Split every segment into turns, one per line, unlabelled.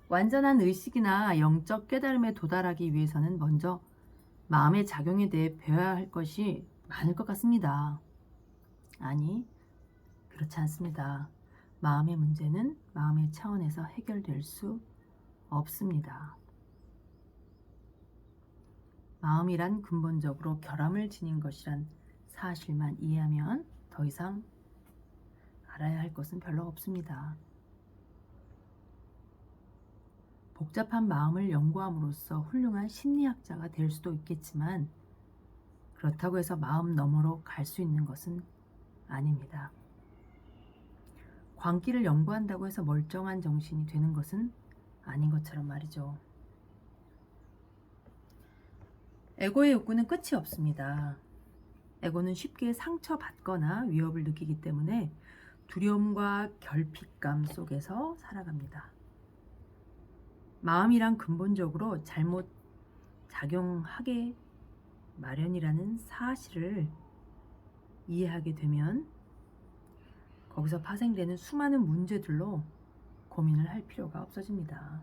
완전한 의식이나 영적 깨달음에 도달하기 위해서는 먼저 마음의 작용에 대해 배워야 할 것이 많을 것 같습니다. 아니, 그렇지 않습니다. 마음의 문제는 마음의 차원에서 해결될 수 없습니다. 마음이란 근본적으로 결함을 지닌 것이란 사실만 이해하면 더 이상 알아야 할 것은 별로 없습니다. 복잡한 마음을 연구함으로써 훌륭한 심리학자가 될 수도 있겠지만 그렇다고 해서 마음 너머로 갈 수 있는 것은 아닙니다. 광기를 연구한다고 해서 멀쩡한 정신이 되는 것은 아닌 것처럼 말이죠. 에고의 욕구는 끝이 없습니다. 에고는 쉽게 상처받거나 위협을 느끼기 때문에 두려움과 결핍감 속에서 살아갑니다. 마음이란 근본적으로 잘못 작용하게 마련이라는 사실을 이해하게 되면 거기서 파생되는 수많은 문제들로 고민을 할 필요가 없어집니다.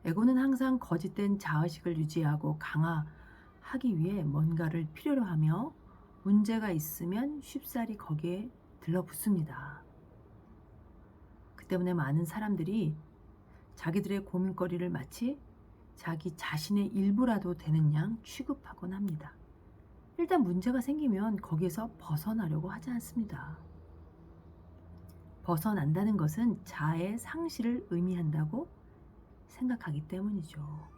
에고는 항상 거짓된 자의식을 유지하고 강화하기 위해 뭔가를 필요로 하며 문제가 있으면 쉽사리 거기에 들러붙습니다. 그 때문에 많은 사람들이 자기들의 고민거리를 마치 자기 자신의 일부라도 되는 양 취급하곤 합니다. 일단 문제가 생기면 거기에서 벗어나려고 하지 않습니다. 벗어난다는 것은 자아의 상실을 의미한다고 생각하기 때문이죠.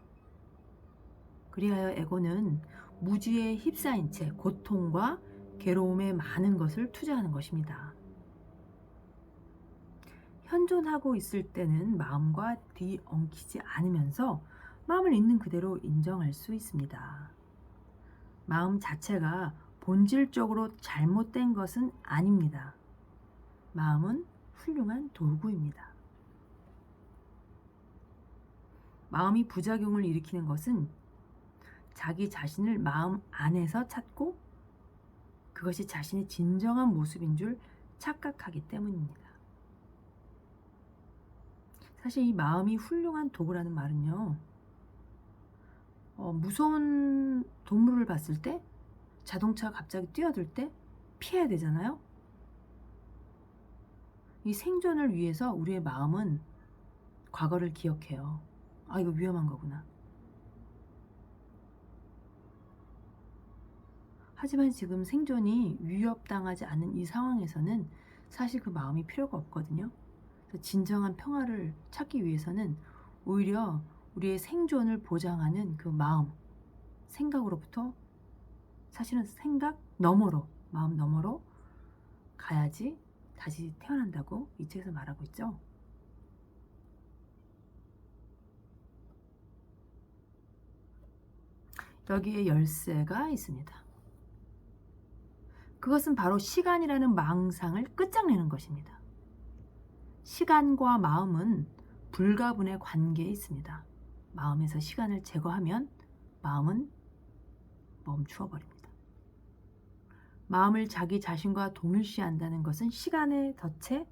그리하여 에고는 무지에 휩싸인 채 고통과 괴로움에 많은 것을 투자하는 것입니다. 현존하고 있을 때는 마음과 뒤엉키지 않으면서 마음을 있는 그대로 인정할 수 있습니다. 마음 자체가 본질적으로 잘못된 것은 아닙니다. 마음은 훌륭한 도구입니다. 마음이 부작용을 일으키는 것은 자기 자신을 마음 안에서 찾고 그것이 자신의 진정한 모습인 줄 착각하기 때문입니다. 사실 이 마음이 훌륭한 도구라는 말은요, 무서운 동물을 봤을 때 자동차가 갑자기 뛰어들 때 피해야 되잖아요. 이 생존을 위해서 우리의 마음은 과거를 기억해요. 아, 이거 위험한 거구나. 하지만 지금 생존이 위협당하지 않는 이 상황에서는 사실 그 마음이 필요가 없거든요. 그래서 진정한 평화를 찾기 위해서는 오히려 우리의 생존을 보장하는 그 마음, 생각으로부터 사실은 생각 너머로, 마음 너머로 가야지 다시 태어난다고 이 책에서 말하고 있죠. 여기에 열쇠가 있습니다. 그것은 바로 시간이라는 망상을 끝장내는 것입니다. 시간과 마음은 불가분의 관계에 있습니다. 마음에서 시간을 제거하면 마음은 멈추어 버립니다. 마음을 자기 자신과 동일시한다는 것은 시간의 덫에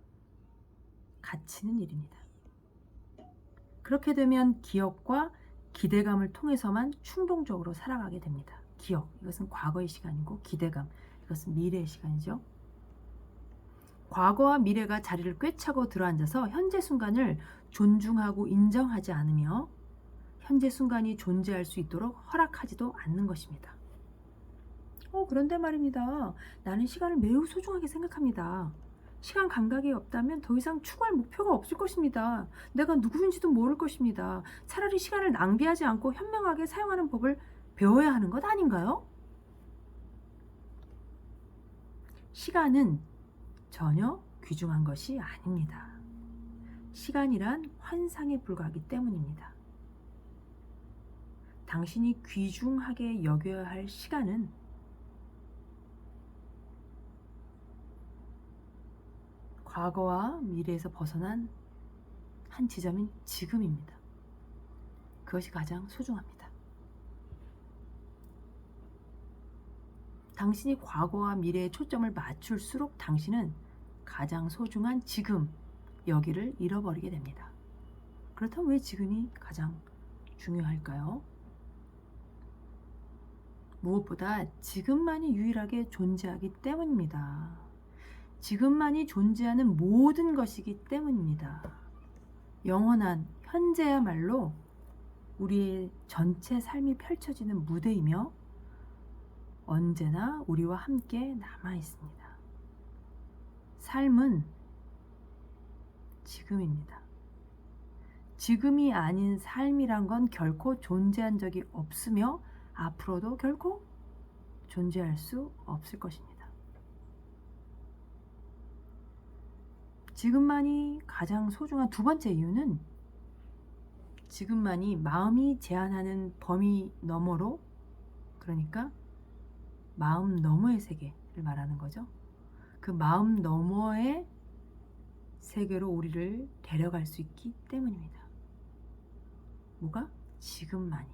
갇히는 일입니다. 그렇게 되면 기억과 기대감을 통해서만 충동적으로 살아가게 됩니다. 기억, 이것은 과거의 시간이고 기대감, 이것은 미래의 시간이죠. 과거와 미래가 자리를 꿰차고 들어앉아서 현재 순간을 존중하고 인정하지 않으며 현재 순간이 존재할 수 있도록 허락하지도 않는 것입니다. 그런데 말입니다. 나는 시간을 매우 소중하게 생각합니다. 시간 감각이 없다면 더 이상 추구할 목표가 없을 것입니다. 내가 누구인지도 모를 것입니다. 차라리 시간을 낭비하지 않고 현명하게 사용하는 법을 배워야 하는 것 아닌가요? 시간은 전혀 귀중한 것이 아닙니다. 시간이란 환상에 불과하기 때문입니다. 당신이 귀중하게 여겨야 할 시간은 과거와 미래에서 벗어난 한 지점인 지금입니다. 그것이 가장 소중합니다. 당신이 과거와 미래에 초점을 맞출수록 당신은 가장 소중한 지금, 여기를 잃어버리게 됩니다. 그렇다면 왜 지금이 가장 중요할까요? 무엇보다 지금만이 유일하게 존재하기 때문입니다. 지금만이 존재하는 모든 것이기 때문입니다. 영원한 현재야말로 우리의 전체 삶이 펼쳐지는 무대이며 언제나 우리와 함께 남아 있습니다. 삶은 지금입니다. 지금이 아닌 삶이란 건 결코 존재한 적이 없으며 앞으로도 결코 존재할 수 없을 것입니다. 지금만이 가장 소중한 두 번째 이유는 지금만이 마음이 제한하는 범위 너머로, 그러니까 마음 너머의 세계를 말하는 거죠. 그 마음 너머의 세계로 우리를 데려갈 수 있기 때문입니다. 뭐가? 지금만이.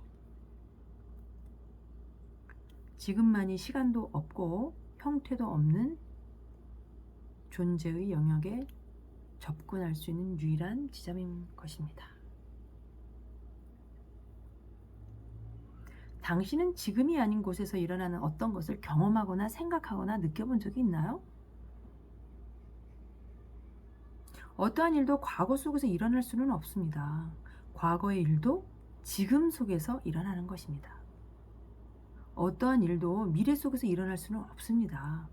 지금만이 시간도 없고 형태도 없는 존재의 영역에 접근할 수 있는 유일한 지점인 것입니다. 당신은 지금이 아닌 곳에서 일어나는 어떤 것을 경험하거나 생각하거나 느껴본 적이 있나요? 어떠한 일도 과거 속에서 일어날 수는 없습니다. 과거의 일도 지금 속에서 일어나는 것입니다. 어떠한 일도 미래 속에서 일어날 수는 없습니다.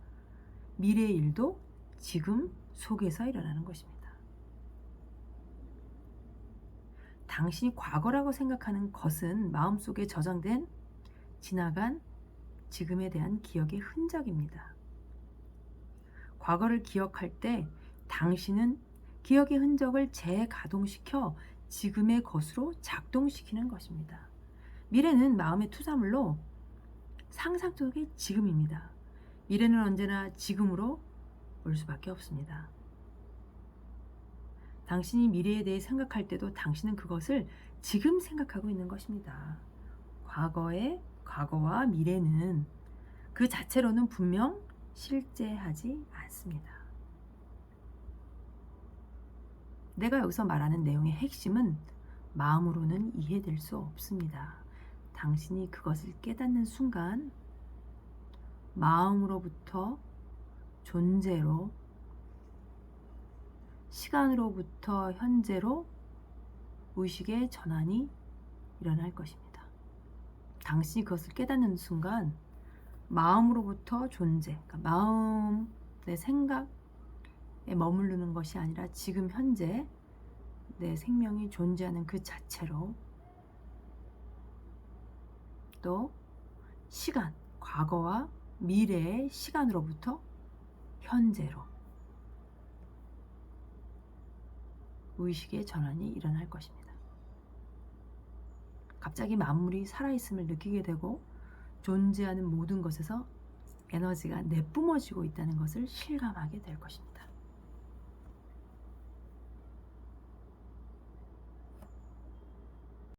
미래의 일도 지금 속에서 일어나는 것입니다. 당신이 과거라고 생각하는 것은 마음속에 저장된 지나간 지금에 대한 기억의 흔적입니다. 과거를 기억할 때 당신은 기억의 흔적을 재가동시켜 지금의 것으로 작동시키는 것입니다. 미래는 마음의 투사물로 상상 속의 지금입니다. 미래는 언제나 지금으로 올 수밖에 없습니다. 당신이 미래에 대해 생각할 때도 당신은 그것을 지금 생각하고 있는 것입니다. 과거와 미래는 그 자체로는 분명 실제하지 않습니다. 내가 여기서 말하는 내용의 핵심은 마음으로는 이해될 수 없습니다. 당신이 그것을 깨닫는 순간 마음으로부터 존재로, 시간으로부터 현재로 의식의 전환이 일어날 것입니다. 당신이 그것을 깨닫는 순간 마음으로부터 존재, 그러니까 마음, 내 생각에 머무르는 것이 아니라 지금 현재 내 생명이 존재하는 그 자체로, 또 시간, 과거와 미래의 시간으로부터 현재로 의식의 전환이 일어날 것입니다. 갑자기 만물이 살아있음을 느끼게 되고 존재하는 모든 것에서 에너지가 내뿜어지고 있다는 것을 실감하게 될 것입니다.